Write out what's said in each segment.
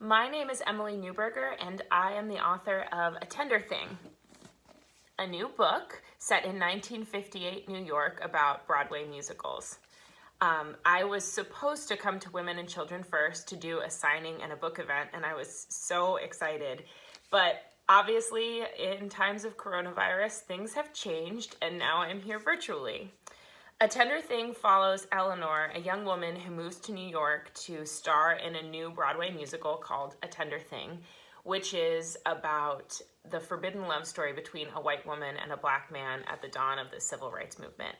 My name is Emily Neuberger, and I am the author of A Tender Thing, a new book set in 1958 New York about Broadway musicals. I was supposed to come to Women and Children First to do a signing and a book event, and I was so excited. But obviously, in times of coronavirus, things have changed, and now I'm here virtually. A Tender Thing follows Eleanor, a young woman who moves to New York to star in a new Broadway musical called A Tender Thing, which is about the forbidden love story between a white woman and a black man at the dawn of the civil rights movement.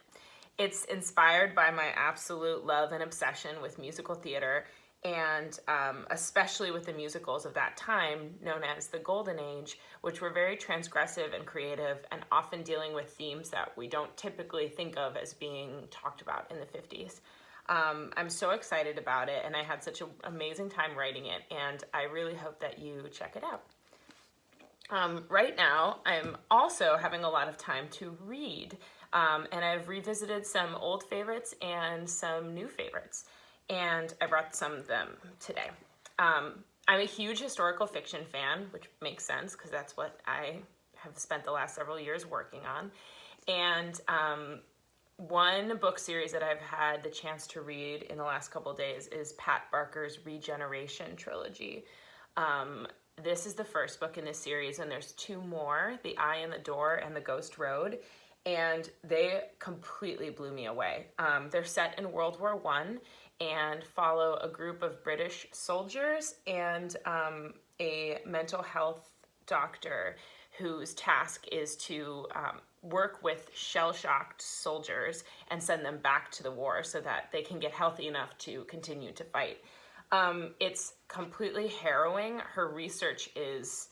It's inspired by my absolute love and obsession with musical theater, and especially with the musicals of that time, known as the Golden Age, which were very transgressive and creative and often dealing with themes that we don't typically think of as being talked about in the 50s. I'm so excited about it, and I had such an amazing time writing it, and I really hope that you check it out. Right now, I'm also having a lot of time to read, and I've revisited some old favorites and some new favorites, and I brought some of them today. I'm a huge historical fiction fan, which makes sense because that's what I have spent the last several years working on. And one book series that I've had the chance to read in the last couple of days is Pat Barker's Regeneration trilogy. This is the first book in this series, and there's two more, The Eye in the Door and The Ghost Road, and they completely blew me away. They're set in World War I and follow a group of British soldiers and a mental health doctor whose task is to work with shell-shocked soldiers and send them back to the war so that they can get healthy enough to continue to fight. It's completely harrowing. Her research is,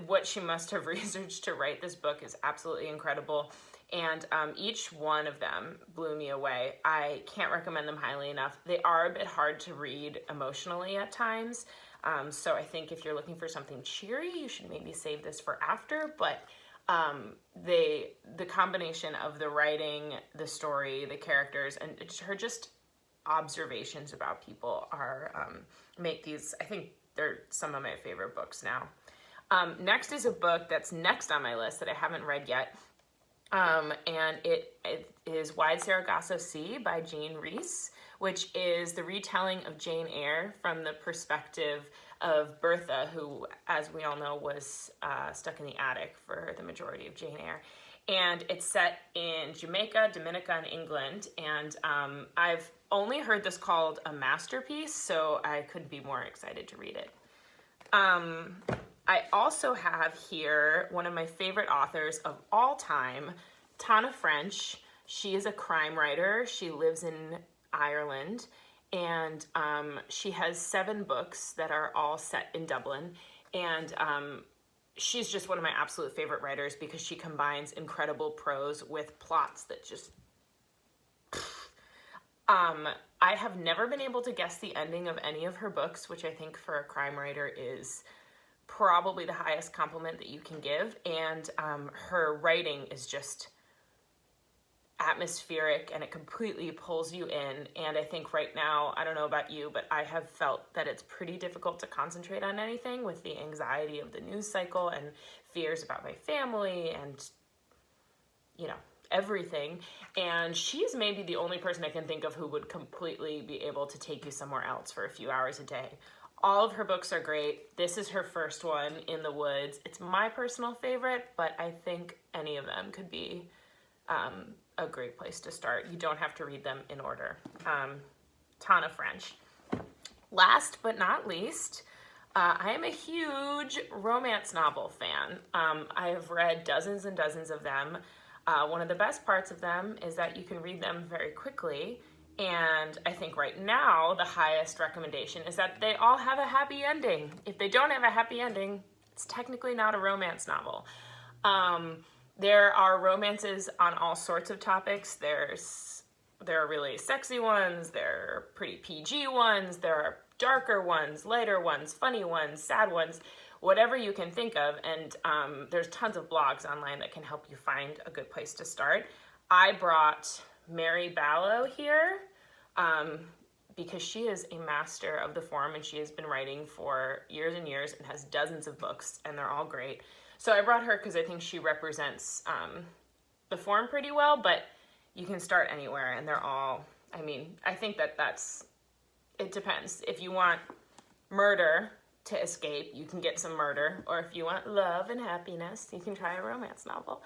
what she must have researched to write this book is absolutely incredible. And each one of them blew me away. I can't recommend them highly enough. They are a bit hard to read emotionally at times. So I think if you're looking for something cheery, you should maybe save this for after. But the combination of the writing, the story, the characters, and her just observations about people are make these, I think they're some of my favorite books now. Next is a book that's next on my list that I haven't read yet. And it is Wide Sargasso Sea by Jean Rhys, which is the retelling of Jane Eyre from the perspective of Bertha, who, as we all know, was stuck in the attic for the majority of Jane Eyre. And it's set in Jamaica, Dominica, and England. And I've only heard this called a masterpiece, so I couldn't be more excited to read it. I also have here one of my favorite authors of all time, Tana French. She is a crime writer. She lives in Ireland, and she has 7 books that are all set in Dublin. And she's just one of my absolute favorite writers because she combines incredible prose with plots that just... I have never been able to guess the ending of any of her books, which I think for a crime writer is probably the highest compliment that you can give. And her writing is just atmospheric, and it completely pulls you in. And I think right now, I don't know about you, but I have felt that it's pretty difficult to concentrate on anything with the anxiety of the news cycle and fears about my family and, you know, everything. And she's maybe the only person I can think of who would completely be able to take you somewhere else for a few hours a day. All of her books are great. This is her first one, In the Woods. It's my personal favorite, but I think any of them could be a great place to start. You don't have to read them in order. Tana French. Last but not least, I am a huge romance novel fan. I have read dozens and dozens of them. One of the best parts of them is that you can read them very quickly. And I think right now, the highest recommendation is that they all have a happy ending. If they don't have a happy ending, it's technically not a romance novel. There are romances on all sorts of topics. There are really sexy ones, there are pretty PG ones, there are darker ones, lighter ones, funny ones, sad ones, whatever you can think of. And there's tons of blogs online that can help you find a good place to start. I brought Mary Ballow here because she is a master of the form, and she has been writing for years and years and has dozens of books, and they're all great. So I brought her because I think she represents the form pretty well, but you can start anywhere, and they're all, I mean, I think it depends. If you want murder to escape, you can get some murder, or if you want love and happiness, you can try a romance novel.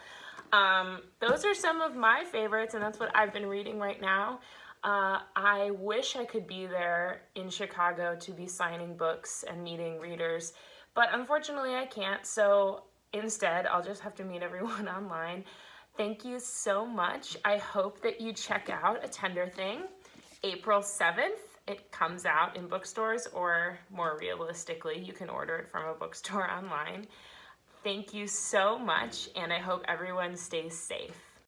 Those are some of my favorites, and that's what I've been reading right now. I wish I could be there in Chicago to be signing books and meeting readers, but unfortunately I can't, so instead I'll just have to meet everyone online. Thank you so much. I hope that you check out A Tender Thing. April 7th, it comes out in bookstores, or more realistically, you can order it from a bookstore online. Thank you so much, and I hope everyone stays safe.